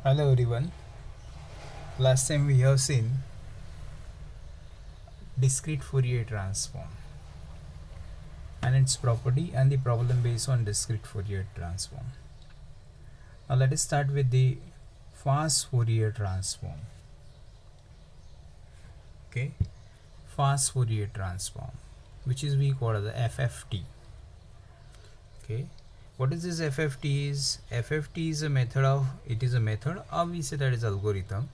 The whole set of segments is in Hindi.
Hello everyone. Last time we have seen discrete Fourier transform and its property and the problem based on discrete Fourier transform. Now let us start with the fast Fourier transform. Okay, fast Fourier transform, which is we call the FFT. Okay, what is this FFT? FFT is a method of we say that is algorithm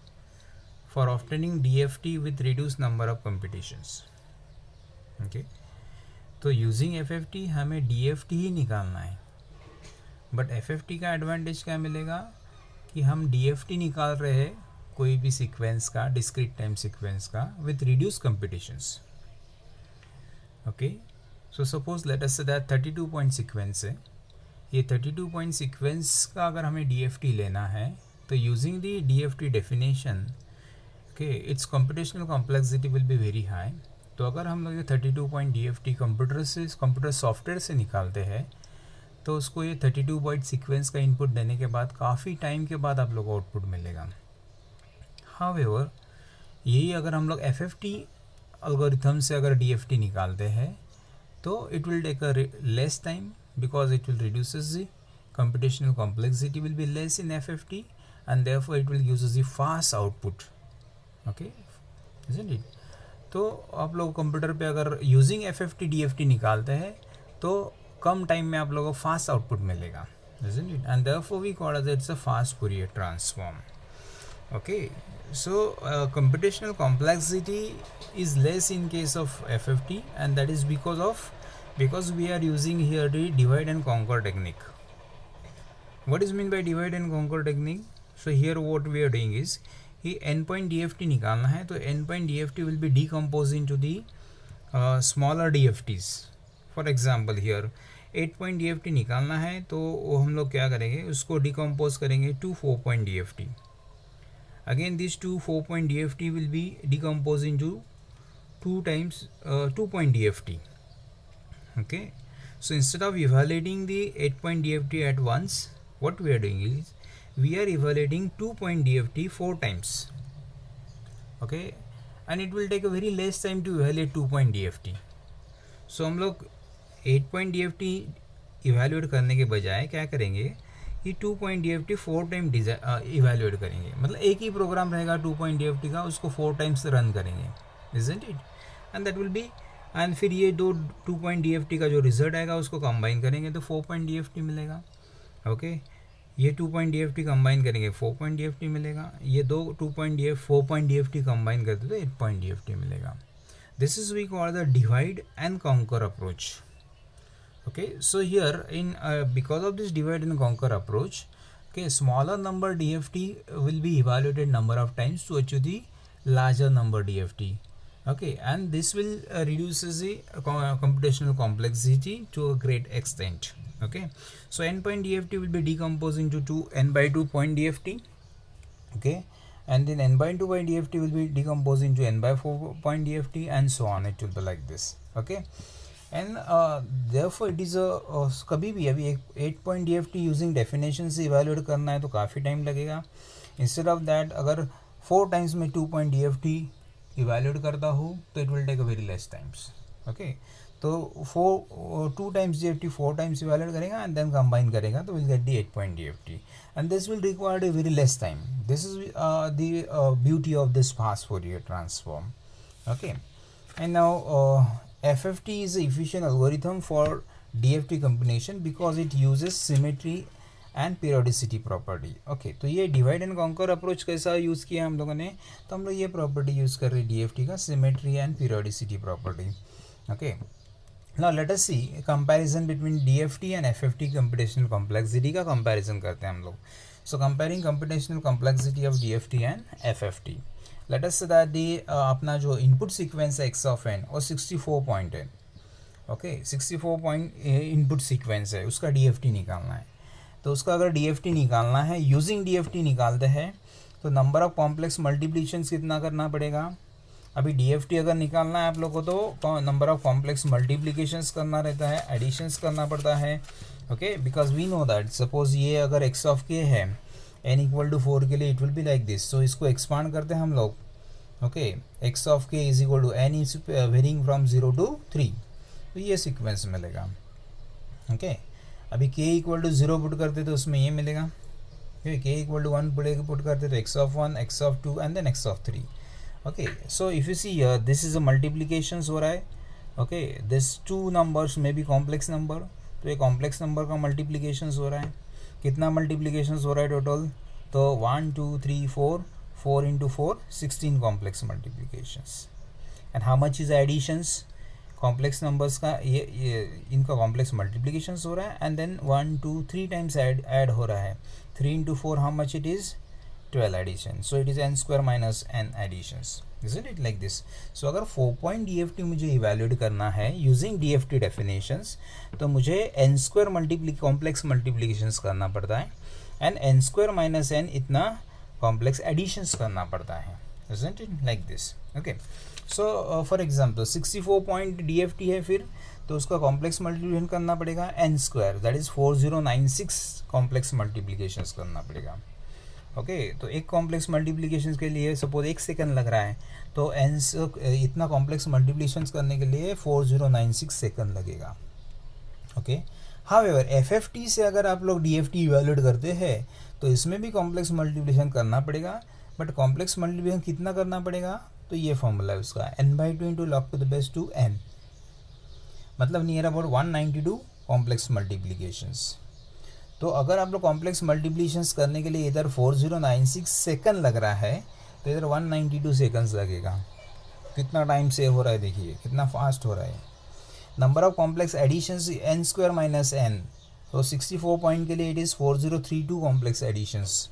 for obtaining DFT with reduced number of computations. Okay, तो यूजिंग FFT हमें DFT ही निकालना है, बट FFT का एडवांटेज क्या मिलेगा कि हम DFT निकाल रहे हैं कोई भी सीक्वेंस का, डिस्क्रीट टाइम सीक्वेंस का, with reduce computations. Okay, so suppose let us say that 32 point sequence है. ये 32 पॉइंट सीक्वेंस का अगर हमें DFT लेना है तो using the DFT definition, okay, it's computational complexity will be very high. तो अगर हम लोग ये 32 पॉइंट DFT कंप्यूटर सॉफ्टवेयर से निकालते हैं तो उसको ये 32 पॉइंट सीक्वेंस का इनपुट देने के बाद काफ़ी टाइम के बाद आप लोग को आउटपुट मिलेगा. हाउएवर यही अगर हम लोग FFT एल्गोरिथम से अगर DFT निकालते हैं तो it will take a less time because it will reduces the computational complexity will be less in FFT and therefore it will use the fast output. Okay, isn't it? तो आप लोग कंप्यूटर पे अगर यूजिंग FFT DFT निकालते हैं तो कम टाइम में आप लोगों को फास्ट आउटपुट मिलेगा, isn't it? And therefore we call it it's a fast Fourier transform. Okay, so computational complexity is less in case of FFT, and that is because we are using here the divide and conquer technique. What is mean by divide and conquer technique? So here what we are doing is कि n point DFT निकालना है तो n point DFT will be decomposed into the smaller DFTs. For example here 8 point DFT निकालना है तो वो हम लोग क्या करेंगे, उसको डिकम्पोज करेंगे to 4 point DFT. Again this 4 point DFT will be decomposed into 2 times 2 point DFT. Okay, so instead of evaluating the 8 point DFT at once, what we are doing is we are evaluating 2 point DFT 4 times. Okay, and it will take a very less time to evaluate 2 point DFT. So हम लोग 8 point DFT evaluate करने के बजाय क्या करेंगे कि 2 point DFT 4 टाइम evaluate करेंगे. मतलब एक ही प्रोग्राम रहेगा 2 point DFT का, उसको 4 टाइम्स रन करेंगे, isn't it? And that will be, and फिर ये 2 point DFT का जो रिजल्ट आएगा उसको कंबाइन करेंगे तो 4 point DFT मिलेगा. ओके, ये 2 point DFT कंबाइन करेंगे 4 point DFT मिलेगा. ये 4 point DFT कंबाइन करते तो 8 point DFT मिलेगा. This is we call the divide and conquer approach. Okay, so here in because of this divide and conquer approach, okay, smaller number DFT will be evaluated number of times to achieve the larger number DFT. Okay, and this will reduces the computational complexity to a great extent. Okay, so n point DFT will be decomposed into n by 2 point DFT. Okay, and then n by 2 point DFT will be decomposed into n by 4 point DFT and so on. It will be like this. Okay, and therefore it is a कभी भी अभी 8 point DFT यूजिंग डेफिनेशन से इवेल्यूएट करना है तो काफ़ी टाइम लगेगा. इंस्टेड ऑफ दैट अगर 4 टाइम्स में 2 point DFT इवेल्यूएट करता हूँ तो it will take a very less times. Okay, तो 2 टाइम्स DFT 4 टाइम्स इवेल्यूएट करेगा एंड देन कंबाइन करेगा तो will get the 8 point DFT and this will require a very less time. This is the beauty of this fast Fourier transform. Okay, and now FFT is an efficient algorithm for DFT combination because it uses symmetry and periodicity property. Okay, तो ये डिवाइड एंड कॉन्कर अप्रोच कैसा यूज़ किया हम लोगों ने, तो हम लोग ये प्रॉपर्टी यूज़ कर रहे हैं DFT का, symmetry and periodicity property. Okay, now let us see comparison between DFT and FFT computational complexity का कंपैरिजन करते हैं हम लोग. So comparing computational complexity of DFT and FFT. Let us say that the अपना जो इनपुट सीक्वेंस है x ऑफ n और 64 पॉइंट है. ओके, 64 पॉइंट इनपुट सीक्वेंस है, उसका DFT निकालना है. तो उसका अगर DFT निकालना है, यूजिंग DFT निकालते हैं तो नंबर ऑफ कॉम्प्लेक्स मल्टीप्लिकेशंस कितना करना पड़ेगा. अभी DFT अगर निकालना है आप लोगों को तो नंबर ऑफ कॉम्प्लेक्स मल्टीप्लिकेशंस करना रहता है, एडिशंस करना पड़ता है. Okay, because we know that suppose ये अगर x ऑफ k है, n इक्वल टू 4 के लिए it will be like this. So इसको एक्सपांड करते हैं हम लोग. Okay, x of k is equal to n is varying from 0 to 3. तो ये सीक्वेंस मिलेगा. ओके, अभी k इक्वल टू 0 पुट करते तो उसमें ये मिलेगा. k इक्वल टू 1 पुट करते तो x of 1, x of 2 and then x of 3. Okay, so if you see here this is a multiplications हो रहा है. ओके, दिस टू नंबर्स में भी कॉम्प्लेक्स नंबर, तो ये कॉम्प्लेक्स नंबर का मल्टीप्लिकेशंस हो रहा है. कितना मल्टीप्लिकेशंस हो रहा है टोटल? तो 1 2 3 4, 4 into 4 16 complex multiplications. And how much is additions? Complex numbers का ये इनका कॉम्प्लेक्स मल्टीप्लिकेशंस हो रहा है एंड देन 1 2 3 टाइम्स ऐड हो रहा है. 3 into 4 how much it is? 12 addition. So it is n square minus n additions. Isn't it like this? So अगर 4-point DFT मुझे evaluate करना है using DFT definitions, तो मुझे n square complex multiplications करना पड़ता है and n square minus n इतना complex additions करना पड़ता है. Isn't it like this? Okay. So for example 64-point DFT है, फिर तो उसका complex multiplication करना पड़ेगा n square, that is 4096 complex multiplications करना पड़ेगा. ओके, तो एक कॉम्प्लेक्स मल्टीप्लिकेशन के लिए सपोज 1 सेकंड लग रहा है, तो इतना कॉम्प्लेक्स मल्टीप्लिकेशन करने के लिए 4096 सेकंड लगेगा. ओके, हाउएवर एफएफटी से अगर आप लोग डीएफटी इवैल्यूएट करते हैं तो इसमें भी कॉम्प्लेक्स मल्टीप्लिकेशन करना पड़ेगा. बट कॉम्प्लेक्स मल्टीप्लिकेशन कितना करना पड़ेगा? तो ये फॉर्मूला है उसका, n/2 into log to the base 2n, मतलब नियर अबाउट 192 कॉम्प्लेक्स मल्टीप्लिकेशंस. तो अगर आप लोग कॉम्प्लेक्स मल्टीप्लिकेशंस करने के लिए इधर 4096 सेकंड लग रहा है तो इधर 192 सेकंड्स लगेगा. कितना टाइम सेव हो रहा है, देखिए कितना फास्ट हो रहा है. Number of complex additions n square minus n, तो 64 पॉइंट के लिए it is 4032 complex additions.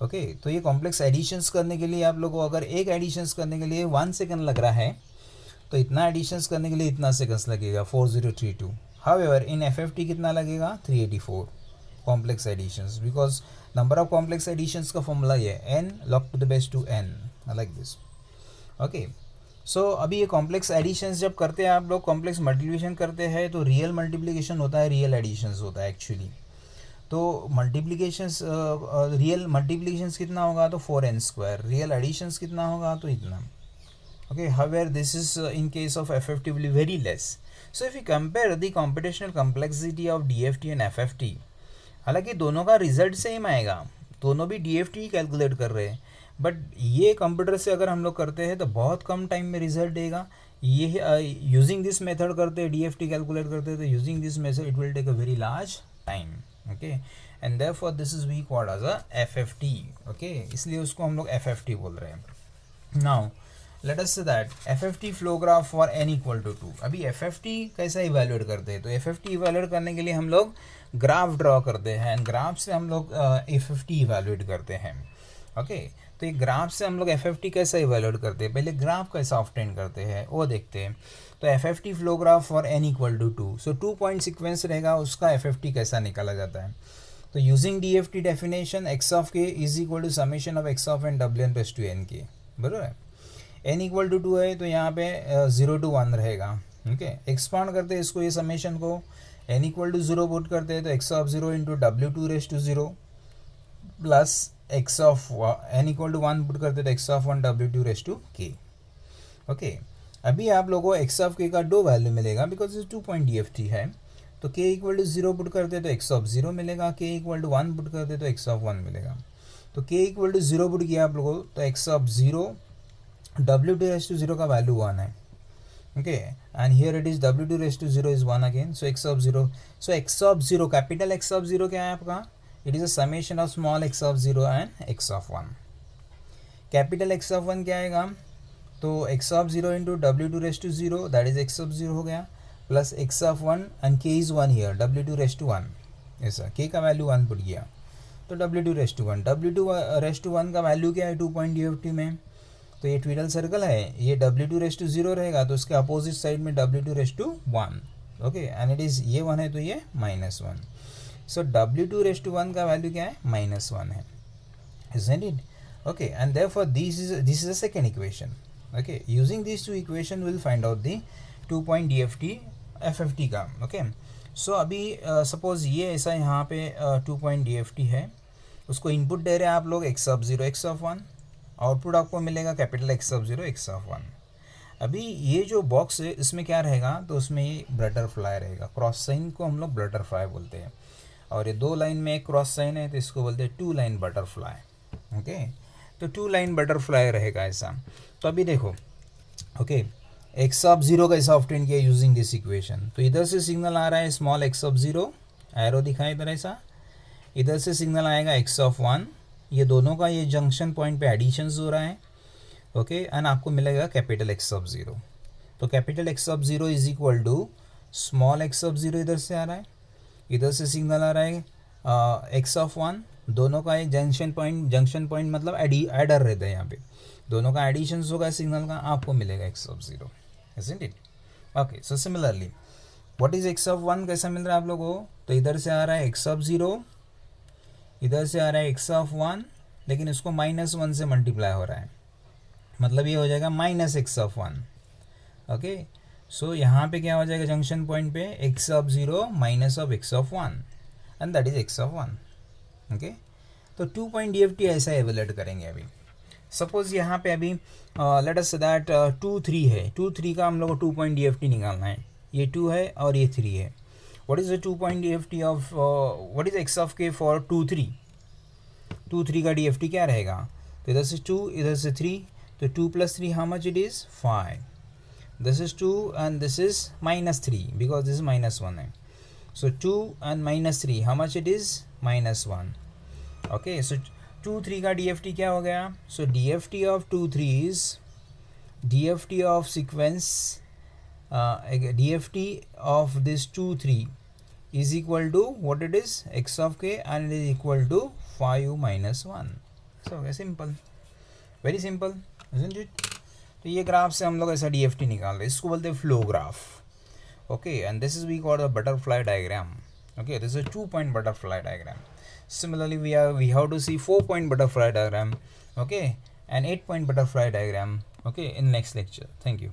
Okay, तो ये कॉम्प्लेक्स एडिशंस करने के लिए आप लोग को अगर एक एडिशंस करने के लिए 1 सेकंड लग रहा है तो इतना एडिशंस करने के लिए इतना सेकंड्स लगेगा 4032. हाउएवर इन एफएफटी कितना लगेगा? 384 complex additions, because number of complex additions का फॉर्मूला ये n log to the base 2n, like this. Okay, so अभी ये कॉम्प्लेक्स एडिशंस जब करते हैं आप लोग, कॉम्प्लेक्स मल्टीप्लिकेशन करते हैं तो रियल मल्टीप्लिकेशन होता है, रियल एडिशंस होता है एक्चुअली. तो मल्टीप्लिकेशंस रियल मल्टीप्लिकेशंस कितना होगा? तो 4n स्क्वायर. रियल एडिशंस कितना होगा? तो इतना. Okay, however this is in case of FFT will be very less. So if you compare the computational complexity of DFT and FFT, हालांकि दोनों का रिजल्ट सेम आएगा, दोनों भी डीएफटी ही कैलकुलेट कर रहे हैं, बट ये कंप्यूटर से अगर हम लोग करते हैं तो बहुत कम टाइम में रिजल्ट देगा. ये यूजिंग दिस मेथड करते हैं, डीएफटी कैलकुलेट करते हैं, तो using this method it will take a very large time. Okay, and therefore this is we called as a FFT. Okay, इसलिए उसको हम लोग एफएफटी बोल रहे हैं. Now let us say that FFT flow graph for n equal to 2. अभी एफएफटी कैसा इवैल्यूएट करते हैं? तो एफएफटी इवैल्यूएट करने के लिए हम लोग ग्राफ ड्रॉ करते हैं एंड ग्राफ से हम लोग एफएफटी इवैल्यूएट करते हैं. ओके, तो ये ग्राफ से हम लोग एफएफटी कैसा इवैल्यूएट करते हैं, पहले ग्राफ कैसा ऑब्टेन करते हैं वो देखते हैं. तो FFT flow graph for n equal to 2, so 2 point sequence रहेगा, उसका एफएफटी कैसा निकाला जाता है? तो using DFT definition x of k is equal to summation of x of n wn plus 2n k. बराबर है. n इक्वल टू 2 है तो यहाँ पे 0 to 1 रहेगा. ओके, एक्सपांड करते हैं इसको, ये समेशन को, n इक्वल टू 0 पुट करते हैं तो x of 0 into w2 race to 0 plus x of n equal to 1 put करते हैं तो x of 1 w2 race to k. Okay, अभी आप लोगों को x ऑफ k का 2 वैल्यू मिलेगा बिकॉज ये 2 पॉइंट DFT है. तो k इक्वल टू 0 पुट करते हैं तो x ऑफ 0 मिलेगा, k इक्वल टू 1 पुट करते हैं तो x ऑफ 1 मिलेगा. तो k इक्वल टू 0 पुट किया आप लोगों तो x of 0 w2 race to 0 का वैल्यू 1 है. Okay, and here it is w2 race to 0 is 1 again. So x of 0, so x of 0, capital x of 0 क्या है आपका? It is a summation of small x of 0 and x of 1. Capital x of 1 क्या आएगा? तो x of 0 into w2 race to 0, that is x of 0 हो गया, plus x of 1 and k is 1 here, w2 raise to 1. ऐसा k का वैल्यू 1 पुट किया तो w2 raise to 1. w2 raise to 1 का वैल्यू क्या है 2 पॉइंट DFT में? तो ये ट्विडल सर्कल है, ये w2 रेस टू 0 रहेगा तो इसके अपोजिट साइड में w2 raise to 1. Okay, and it is ये 1 है तो ये -1. सो w2 रेस टू 1 का वैल्यू क्या है? -1 है. Isn't it? Okay, and therefore this is a second equation. Okay, using these two equation we'll find out the 2 point DFT FFT का. Okay, so अभी suppose ये ऐसा यहाँ पे 2 point DFT है, उसको इनपुट दे रहे हैं आप लोग x of 0 x of 1, output आपको मिलेगा capital x of 0 x of 1। अभी ये जो बॉक्स है इसमें क्या रहेगा, तो उसमें ये बटरफ्लाई रहेगा, क्रॉस साइन को हम लोग बटरफ्लाई बोलते हैं, और ये 2 लाइन में एक क्रॉस साइन है तो इसको बोलते हैं 2 लाइन बटरफ्लाई। ओके, तो 2 लाइन बटरफ्लाई रहेगा ऐसा। तो अभी देखो, ओके, x ऑफ 0 का ऐसा ऑब्टेन किया यूजिंग दिस इक्वेशन। तो इधर से सिग्नल आ रहा है स्मॉल x ऑफ 0, एरो दिखाए इधर ऐसा, इधर से सिग्नल आएगा x ऑफ 1, ये दोनों का ये जंक्शन पॉइंट पे एडिशंस हो रहा है। ओके, एंड आपको मिलेगा कैपिटल x ऑफ 0। तो capital x of 0 is equal to small x of 0, इधर से आ रहा है, इधर से सिग्नल आ रहा है x ऑफ 1, दोनों का एक जंक्शन पॉइंट मतलब एडर रहता है यहाँ पे, दोनों का एडिशन होगा सिग्नल का, आपको मिलेगा x of 0, isn't it? Okay, so similarly what is x of 1, कैसा मिल रहा है आप लोगों को, तो इधर से आ रहा है x ऑफ 0, इधर से आ रहा है x ऑफ 1, लेकिन इसको -1 से मल्टीप्लाई हो रहा है, मतलब ये हो जाएगा माइनस x ऑफ 1। ओके, सो यहाँ पे क्या हो जाएगा जंक्शन पॉइंट पे x of 0 minus of x of 1 and that is x of 1। Okay, तो 2 पॉइंट DFT ऐसा एवेलेट करेंगे। अभी सपोज यहाँ पे अभी लेट अस से दैट 2 3 है, 2 3 का हम लोग को 2 पॉइंट DFT निकालना है, ये 2 है और ये 3 है। What is the 2 point DFT of what is x of k for 2 3, 2 3 का DFT क्या रहेगा, तो इधर से 2 इधर से 3, तो 2 + 3 how much it is 5, this is 2 and this is -3 because this is -1 है, so 2 and -3 how much it is -1। okay, so 2 3 का DFT क्या हो गया, so DFT of 2 3 is DFT of sequence DFT of this 2 3 is equal to what it is x of k and it is equal to 5 minus 1। so very simple, very simple, isn't it? तो ये ग्राफ से हम लोग ऐसा DFT निकाल रहे हैं, इसको बोलते हैं flow graph. Okay, and this is we called the butterfly diagram. Okay, this is 2 point butterfly diagram. Similarly we have to see 4 point butterfly diagram, okay, and 8 point butterfly diagram, okay, in next lecture. Thank you.